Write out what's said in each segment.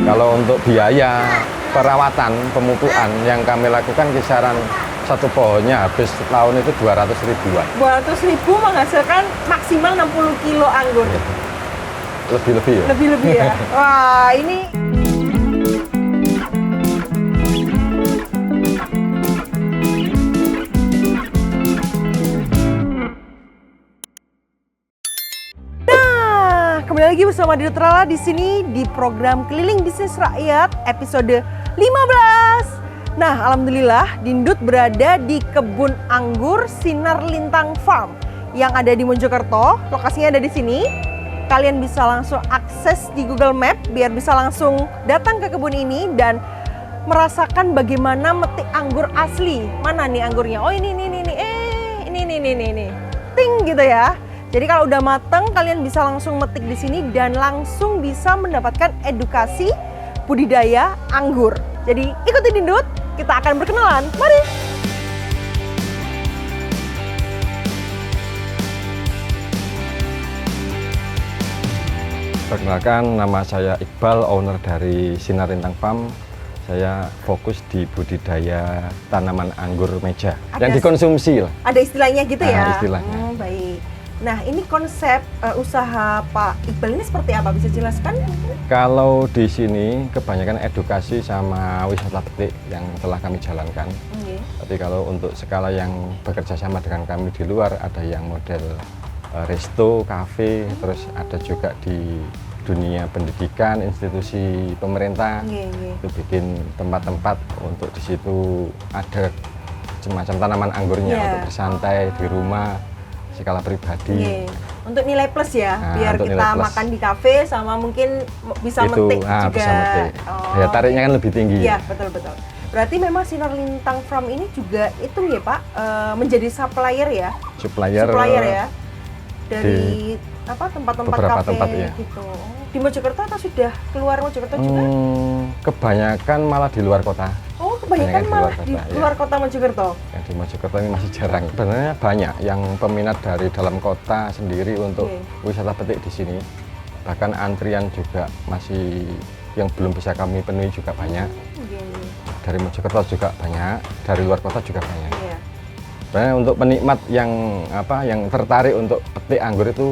Kalau untuk biaya perawatan, pemupukan yang kami lakukan kisaran satu pohonnya habis tahun itu 200 ribuan. 200.000 menghasilkan maksimal 60 kilo anggur. Lebih-lebih ya? Lebih-lebih ya? Wah, ini... Kembali lagi bersama Didot Rala di sini di program Keliling Bisnis Rakyat episode 15. Nah, alhamdulillah Dindut berada di kebun anggur Sinar Lintang Farm yang ada di Mojokerto. Lokasinya ada di sini. Kalian bisa langsung akses di Google Map biar bisa langsung datang ke kebun ini dan merasakan bagaimana metik anggur asli. Mana nih anggurnya? Oh, ini. Ting gitu ya. Jadi kalau udah mateng, kalian bisa langsung metik di sini dan langsung bisa mendapatkan edukasi budidaya anggur. Jadi ikuti Dindut, kita akan berkenalan. Mari! Perkenalkan, nama saya Iqbal, owner dari Sinar Lintang Farm. Saya fokus di budidaya tanaman anggur meja yang dikonsumsi lah. Ada istilahnya gitu ya? Istilahnya. Baik. Nah, ini konsep usaha Pak Iqbal ini seperti apa? Bisa jelaskan? Kalau di sini kebanyakan edukasi sama wisata petik yang telah kami jalankan. Tapi kalau untuk skala yang bekerja sama dengan kami di luar, ada yang model resto, kafe, terus ada juga di dunia pendidikan, institusi pemerintah. Itu bikin tempat-tempat untuk di situ ada semacam tanaman anggurnya untuk bersantai di rumah. Skala pribadi. Untuk nilai plus ya, biar kita makan di kafe sama mungkin bisa metik juga. Bisa metik. Daya tariknya kan lebih tinggi. Iya, betul. Berarti memang Sinar Lintang Farm ini juga itu ya Pak, menjadi supplier ya? Supplier ya? Dari tempat-tempat beberapa kafe tempat, ya. gitu. Di Mojokerto atau sudah keluar Mojokerto juga? Kebanyakan malah di luar kota. Oh, kebanyakan malah di luar kota Mojokerto? Yang di Mojokerto ini masih jarang. Sebenarnya banyak yang peminat dari dalam kota sendiri untuk wisata petik di sini. Bahkan antrian juga masih yang belum bisa kami penuhi juga banyak. Dari Mojokerto juga banyak, dari luar kota juga banyak. Sebenarnya untuk penikmat yang tertarik untuk petik anggur itu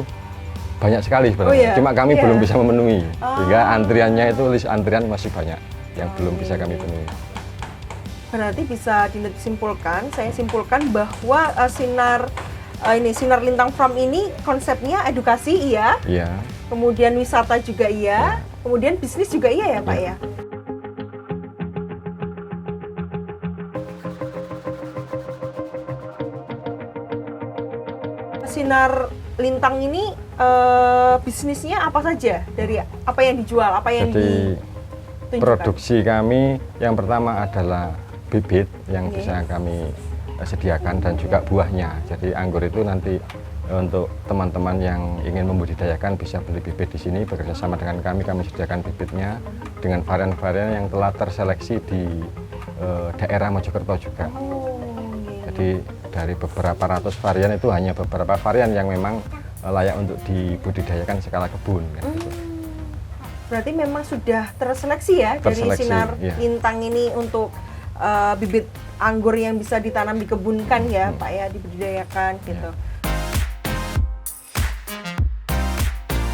banyak sekali sebenarnya. Cuma kami belum bisa memenuhi. Sehingga antriannya itu list antrian masih banyak yang belum bisa kami penuhi. Berarti bisa saya simpulkan bahwa Sinar Lintang Farm ini konsepnya edukasi iya. Kemudian wisata juga iya. Kemudian bisnis juga iya ya Pak ya. Sinar Lintang ini bisnisnya apa saja? Dari apa yang dijual, apa yang ditunjukkan? Produksi kami yang pertama adalah bibit yang bisa kami sediakan dan juga buahnya. Jadi anggur itu nanti untuk teman-teman yang ingin membudidayakan bisa beli bibit di sini, bekerja sama dengan kami sediakan bibitnya dengan varian-varian yang telah terseleksi di daerah Mojokerto juga. Jadi dari beberapa ratus varian itu hanya beberapa varian yang memang layak untuk dibudidayakan skala kebun. Gitu. Berarti memang sudah terseleksi ya dari Sinar Lintang ini untuk bibit anggur yang bisa ditanam dikebunkan ya Pak ya, dibudidayakan gitu.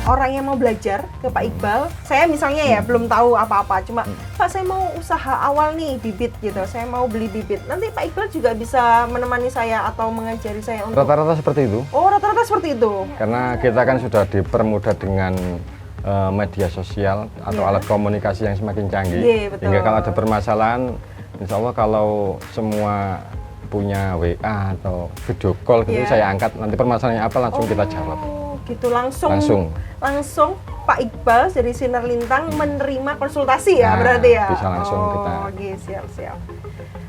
Orang yang mau belajar ke Pak Iqbal, saya misalnya ya belum tahu apa-apa, cuma Pak saya mau usaha awal nih bibit gitu, saya mau beli bibit. Nanti Pak Iqbal juga bisa menemani saya atau mengajari saya untuk... Rata-rata seperti itu. Oh, rata-rata seperti itu. Karena kita kan sudah dipermudah dengan media sosial atau alat komunikasi yang semakin canggih. Hingga kalau ada permasalahan, insya Allah kalau semua punya WA atau video call gitu saya angkat, nanti permasalahannya apa langsung kita jawab. Gitu langsung Pak Iqbal dari Sinar Lintang menerima konsultasi ya berarti ya. Bisa langsung kita. Siap.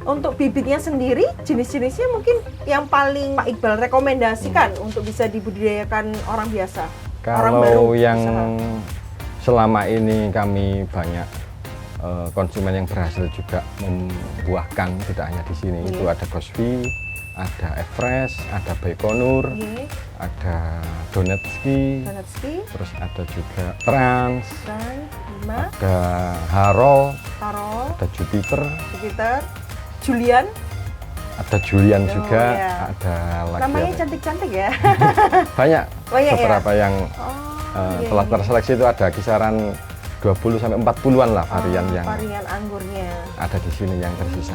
Untuk bibitnya sendiri jenis-jenisnya mungkin yang paling Pak Iqbal rekomendasikan untuk bisa dibudidayakan orang biasa. Kalau yang selama ini kami banyak konsumen yang berhasil juga membuahkan tidak hanya di sini itu ada Bosvi, ada Everest, ada Baikonur, Oke. ada Donetski, terus ada juga Trans, Dan 5, ada Harold, Karol, ada Jupiter, Julian. ada Julian Oh, juga, iya. ada lagi Namanya apa? cantik-cantik ya. Banyak, Banyak ya? beberapa yang Iya, telah iya. terseleksi itu ada kisaran 20 sampai 40-an lah varian yang varian anggurnya. ada di sini yang tersisa.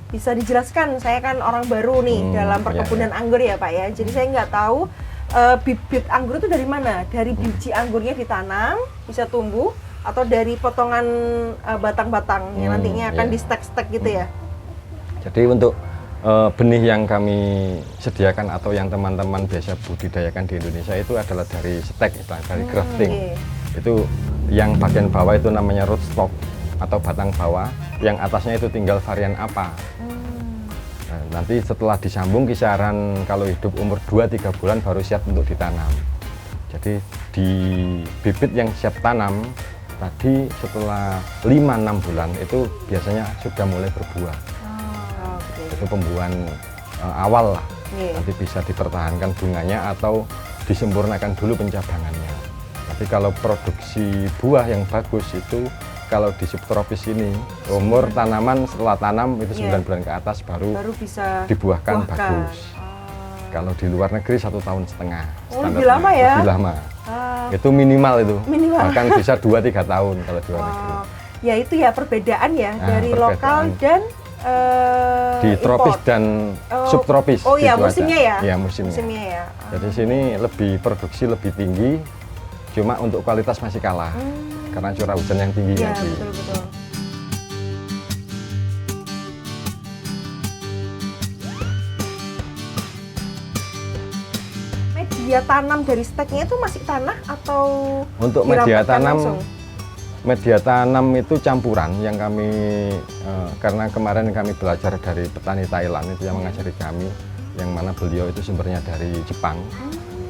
Bisa dijelaskan, saya kan orang baru nih dalam perkebunan anggur ya Pak ya. Jadi saya nggak tahu bibit anggur itu dari mana. Dari biji anggurnya ditanam, bisa tumbuh, atau dari potongan batang-batang yang nantinya akan iya. di stek-stek gitu ya. Jadi untuk benih yang kami sediakan atau yang teman-teman biasa budidayakan di Indonesia itu adalah dari stek, dari grafting. Oke. Itu yang bagian bawah itu namanya rootstock atau batang bawah, yang atasnya itu tinggal varian apa. Nah, nanti setelah disambung kisaran kalau hidup umur 2-3 bulan baru siap untuk ditanam. Jadi di bibit yang siap tanam tadi setelah 5-6 bulan itu biasanya sudah mulai berbuah. Oke. Itu pembuahan awal lah. Iya. Nanti bisa dipertahankan bunganya atau disempurnakan dulu pencabangannya. Tapi kalau produksi buah yang bagus itu kalau di subtropis ini umur tanaman setelah tanam itu 9 Iya. bulan ke atas baru bisa dibuahkan buahkan. bagus. Kalau di luar negeri 1,5 tahun. Oh, lebih lama ya? Lebih lama. Ah, Itu minimal itu. Minimal. Bahkan bisa 2-3 tahun kalau di luar negeri. wow. Ya itu ya perbedaan ya Nah, dari perbedaan. lokal dan Di tropis import. dan Oh. subtropis. Oh iya, gitu aja. musimnya ya? Iya, musimnya. Musimnya ya. Jadi sini lebih produksi lebih tinggi, cuma untuk kualitas masih kalah karena curah hujan yang tinggi Iya, tadi. betul-betul. Media tanam dari steknya itu masih tanah atau Untuk media dirampatkan tanam, langsung? media tanam itu campuran yang kami karena kemarin kami belajar dari petani Thailand itu yang mengajari kami, yang mana beliau itu sumbernya dari Jepang.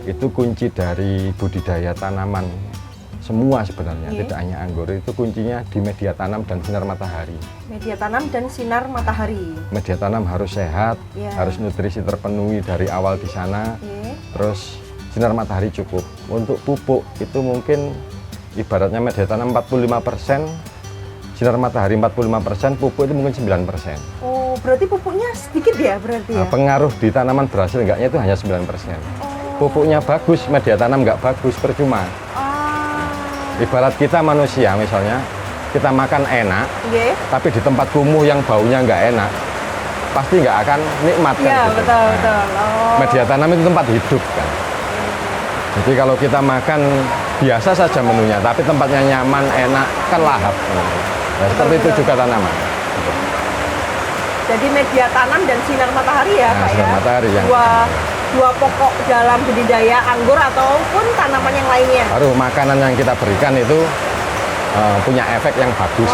Itu kunci dari budidaya tanaman semua sebenarnya, Iya. tidak hanya anggur, itu kuncinya di media tanam dan sinar matahari. Media tanam dan sinar matahari. Media tanam harus sehat, Iya. harus nutrisi terpenuhi dari awal di sana, Oke. terus sinar matahari cukup. Untuk pupuk itu mungkin ibaratnya media tanam 45%, sinar matahari 45%, pupuk itu mungkin 9%. Oh, berarti pupuknya sedikit ya berarti ya? Nah, pengaruh di tanaman berhasil enggaknya itu hanya 9%. Pupuknya bagus, media tanam enggak bagus, percuma. Ibarat kita manusia misalnya, kita makan enak, Iya. tapi di tempat kumuh yang baunya enggak enak, pasti enggak akan nikmat kan. Iya, gitu. betul, Nah, betul. Oh. media tanam itu tempat hidup kan. Jadi kalau kita makan biasa saja menunya, tapi tempatnya nyaman, enak, kan lahap. Nah, seperti itu betul. juga tanaman. Jadi media tanam dan sinar matahari ya, Nah, Pak sinar ya. matahari yang- dua pokok dalam budidaya anggur ataupun tanaman yang lainnya. Baru makanan yang kita berikan itu punya efek yang bagus.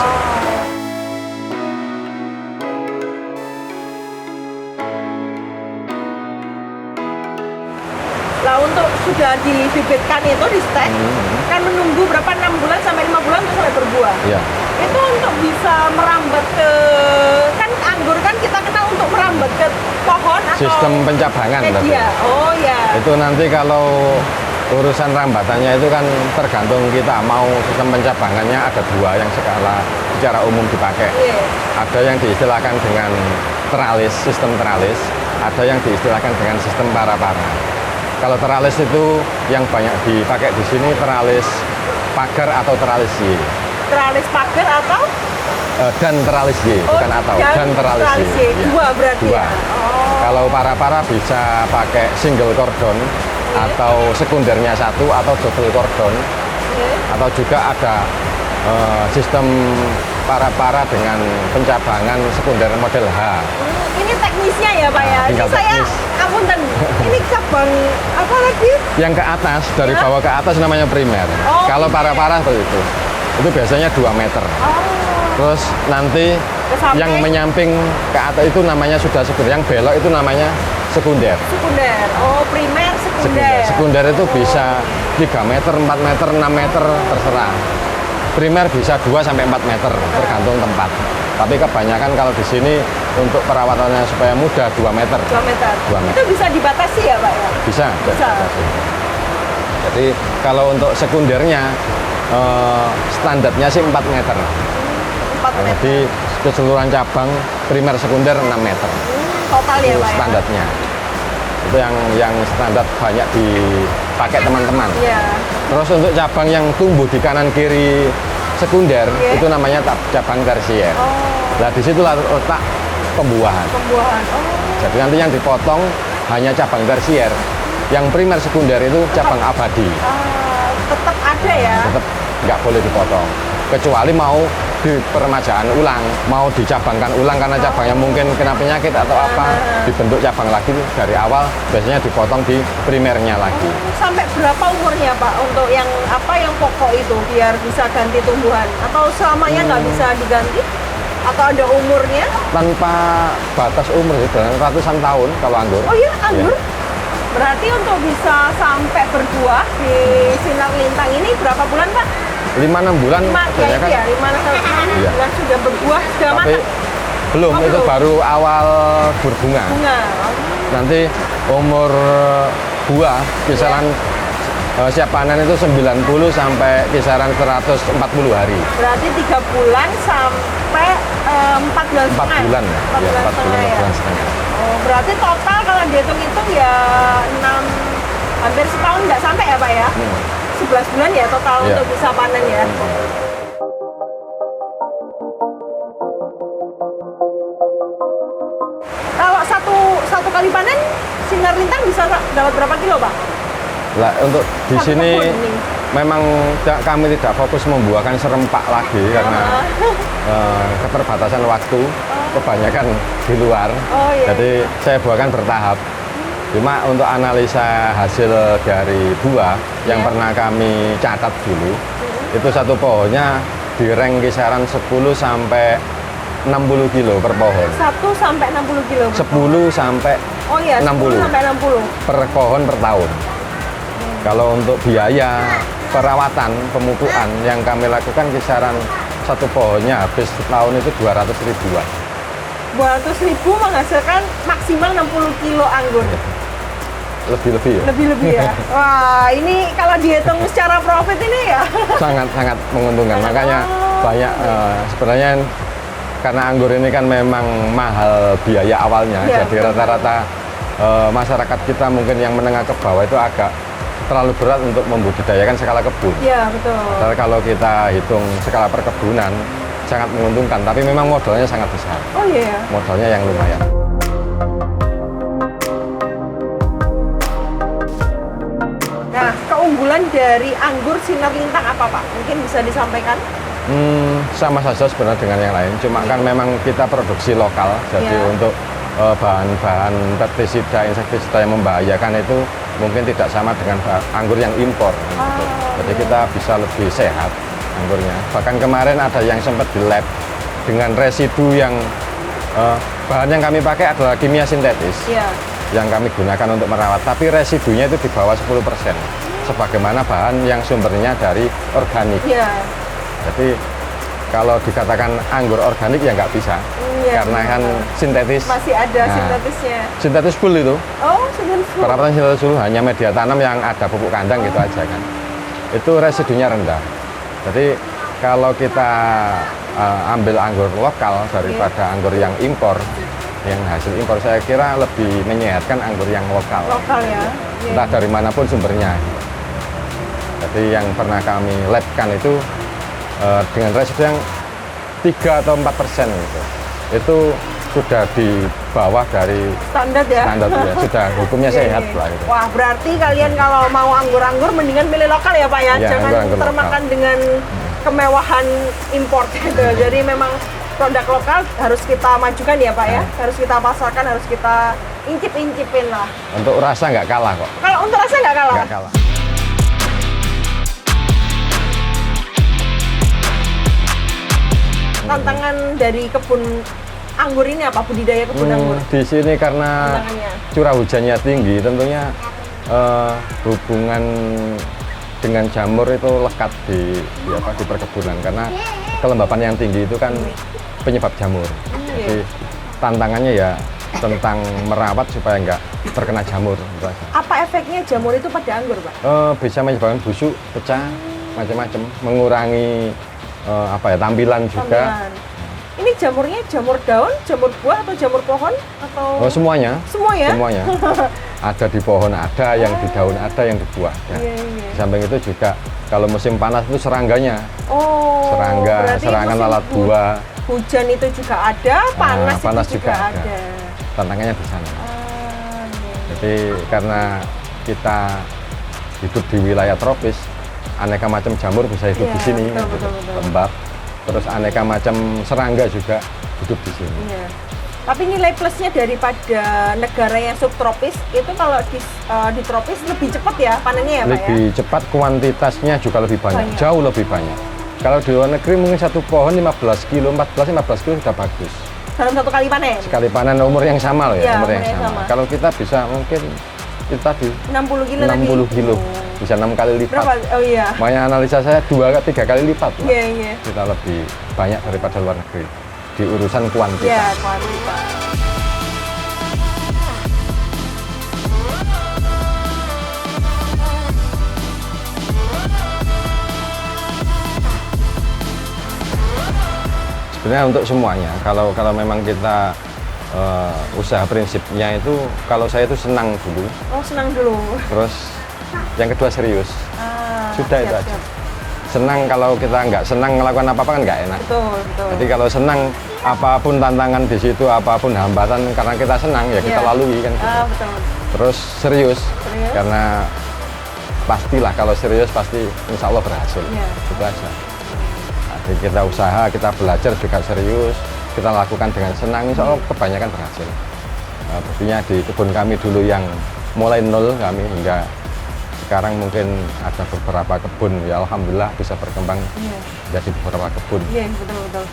Lah untuk sudah dibibitkan itu di stek, kan menunggu berapa 6 bulan sampai 5 bulan untuk sampai berbuah. Ya, Itu untuk bisa merambat ke, kan anggur kan kita kenal untuk merambat ke pohon atau sistem pencabangan tapi. media. Oh ya. Itu nanti kalau urusan rambatannya itu kan tergantung kita mau sistem pencabangannya ada dua yang secara umum dipakai. Iya. Ada yang diistilahkan dengan teralis, sistem teralis, ada yang diistilahkan dengan sistem para-para. Kalau teralis itu yang banyak dipakai di sini teralis pagar atau teralis Y. Teralis pagar atau Dan teralis Y, bukan atau. Dan teralis Y. Y. Iya. Dua berarti Dua. ya. Oh. Kalau para-para bisa pakai single cordon atau sekundernya satu atau double cordon, Oke. atau juga ada sistem para-para dengan pencabangan sekunder model H. Ini teknisnya ya Pak ya. Nah, Ini tinggal saya teknis. apunten. Ini cabang apa lagi? Yang ke atas, dari Ya. bawah ke atas namanya primer. Oh, Kalau primer. para-para seperti itu. Itu biasanya 2 meter. Oh. Terus nanti Ke samping. yang menyamping ke atas itu namanya sudah sekunder. Yang belok itu namanya sekunder. Sekunder. Oh, primer, sekunder. Sekunder itu bisa 3 meter, 4 meter, 6 meter, terserah. primer bisa 2 sampai 4 meter tergantung tempat. Tapi kebanyakan kalau di sini untuk perawatannya supaya mudah 2 meter. 2 meter. 2 meter. Itu bisa dibatasi ya Pak ya? Bisa. Bisa. Jadi kalau untuk sekundernya standarnya sih 4 meter. 4 meter. Jadi keseluruhan cabang primer sekunder 6 meter. Total ya Itu Pak ya? standarnya. Itu yang standar banyak dipakai teman-teman. Iya. Terus untuk cabang yang tumbuh di kanan kiri sekunder Iya. itu namanya cabang tersier. Oh, Nah disitulah letak pembuahan. pembuahan. Oh. Jadi nanti yang dipotong hanya cabang tersier. Yang primer sekunder itu cabang abadi. Tetap ada ya? Tetap nggak boleh dipotong. Kecuali mau diperemajaan ulang, mau dicabangkan ulang karena cabangnya mungkin kena penyakit atau apa, dibentuk cabang lagi dari awal, biasanya dipotong di primernya lagi. Sampai berapa umurnya Pak untuk yang apa yang pokok itu biar bisa ganti tumbuhan? Atau selamanya nggak bisa diganti? Atau ada umurnya? Tanpa batas umur sih, ratusan tahun kalau anggur. Oh iya, anggur. Iya. Berarti untuk bisa sampai berbuah di Sinar Lintang ini berapa bulan Pak? 5-6 bulan 5 ya, kebanyakan. iya, 5 sampai 6 Iya. bulan sudah berbuah, sudah Tapi matang. belum, Oh, itu belum. baru awal berbunga. Bunga. Nanti umur buah kisaran siap panen itu 90 sampai kisaran 140 hari. Berarti 3 bulan sampai 4 bulan 4 setengah. bulan ya. 4 bulan 4 setengah ya. bulan setengah. Oh, berarti total kalau dihitung-hitung ya 6 hampir setahun nggak sampai ya Pak ya? 11 bulan ya total Iya. untuk bisa panen ya. Kalau satu kali panen Sinar Lintang bisa dapat berapa kilo Pak? Lah untuk di Satu sini kebun ini. memang kami tidak fokus membuahkan serempak lagi karena keterbatasan waktu, kebanyakan di luar. Oh, iya. Jadi saya buahkan bertahap. Cuma untuk analisa hasil dari buah yang Iya. pernah kami catat dulu, itu satu pohonnya di rank kisaran 10 sampai 60 kilo per pohon. 1 sampai 60 kilo. 10 sampai Oh iya, 10 60. sampai 60. per pohon per tahun. Kalau untuk biaya perawatan, pemupukan yang kami lakukan kisaran satu pohonnya habis setahun itu 200 ribuan. 200.000 menghasilkan maksimal 60 kilo anggur. Lebih-lebih ya. Lebih-lebih ya. Wah, ini kalau dihitung secara profit ini ya. Sangat-sangat menguntungkan. Makanya banyak sebenarnya karena anggur ini kan memang mahal biaya awalnya. Iya, Jadi betul. rata-rata masyarakat kita mungkin yang menengah ke bawah itu agak terlalu berat untuk membudidayakan skala kebun. Iya, betul. Padahal kalau kita hitung skala perkebunan sangat menguntungkan, tapi memang modalnya sangat besar. Oh iya. Modalnya yang lumayan. Nah, keunggulan dari anggur Sinar Lintang apa Pak? Mungkin bisa disampaikan? Sama saja sebenarnya dengan yang lain, cuma kan memang kita produksi lokal, jadi Iya. untuk bahan-bahan pestisida, insektisida yang membahayakan itu mungkin tidak sama dengan anggur yang impor. gitu. Jadi kita bisa lebih sehat anggurnya. Bahkan kemarin ada yang sempat di lab dengan residu yang bahan yang kami pakai adalah kimia sintetis Iya. yang kami gunakan untuk merawat, tapi residunya itu di bawah 10%, sebagaimana bahan yang sumbernya dari organik. Iya. Jadi kalau dikatakan anggur organik ya nggak bisa, Iya, karena kan sintetis. masih ada Nah, sintetisnya. Sintetis full itu, Oh, sintetis. perawatan sintetis full hanya media tanam yang ada pupuk kandang gitu aja kan. Itu residunya rendah. Jadi kalau kita ambil anggur lokal daripada anggur yang impor, yang hasil impor, saya kira lebih menyehatkan anggur yang lokal. Lokal ya. Iya. Entah dari manapun sumbernya. Jadi yang pernah kami labkan itu dengan residu yang 3 atau 4% gitu. Itu sudah di bawah dari Standar ya. standar ya, sudah hukumnya Iya, sehat iya. lah gitu. Wah, berarti kalian kalau mau anggur-anggur mendingan pilih lokal ya Pak ya. Iya, Jangan anggur-anggur termakan dengan kemewahan impor gitu. Jadi memang produk lokal harus kita majukan ya Pak ya. Harus kita pasarkan, harus kita incip-incipin lah. Untuk rasa nggak kalah kok, Kalau untuk rasa nggak kalah. nggak kalah. Tantangan dari kebun anggur ini apa? Budidaya kebun anggur. Di sini karena Tantangannya. curah hujannya tinggi, tentunya hubungan dengan jamur itu lekat di perkebunan karena kelembapan yang tinggi itu kan penyebab jamur. Jadi tantangannya ya tentang merawat supaya nggak terkena jamur. Apa efeknya jamur itu pada anggur, Pak? Bisa menyebabkan busuk, pecah, macam-macam, mengurangi tampilan juga. Ini jamurnya jamur daun, jamur buah atau jamur pohon atau Semuanya. Semua ya? Semuanya. Ada di pohon, ada yang di daun, ada yang di buah. Ya. Di samping itu juga kalau musim panas itu serangganya. Serangan lalat buah. Hujan itu juga ada, panas itu juga ada. Tantangannya di sana. Jadi karena kita hidup di wilayah tropis, aneka macam jamur bisa hidup di sini, betul. lembab. Terus aneka macam serangga juga hidup di sini. Iya. Tapi nilai plusnya daripada negara yang subtropis itu kalau di tropis lebih cepat ya panennya ya, Pak ya? Lebih cepat, kuantitasnya juga lebih banyak, jauh lebih banyak. Kalau di luar negeri mungkin satu pohon 15 kilo, 14-15 kilo sudah bagus. Dalam satu kali panen? Sekali panen umur yang sama loh ya, Iya, umur yang sama. Kalau kita bisa mungkin kita di 60 kilo 60 kilo, bisa 6 kali lipat. Berapa? Oh iya. Makanya analisa saya 2-3 kali lipat. Iya. Kita lebih banyak daripada luar negeri di urusan kuantitas. Iya, kuantitas. Sebenarnya untuk semuanya, kalau memang kita usaha prinsipnya itu, kalau saya itu senang dulu. Oh, senang dulu. Terus yang kedua serius. Sudah itu aja. Senang, kalau kita nggak senang melakukan apa-apa kan nggak enak. Betul. Jadi kalau senang, apapun tantangan di situ, apapun hambatan, karena kita senang ya kita lalui kan. Gitu. Betul. Terus serius, karena pastilah kalau serius pasti insya Allah berhasil. Itu aja. Jadi kita usaha, kita belajar juga serius, kita lakukan dengan senang, insya Allah kebanyakan berhasil. Buktinya di kebun kami dulu yang mulai nol kami hingga sekarang mungkin ada beberapa kebun, ya alhamdulillah bisa berkembang jadi beberapa kebun. Iya, betul.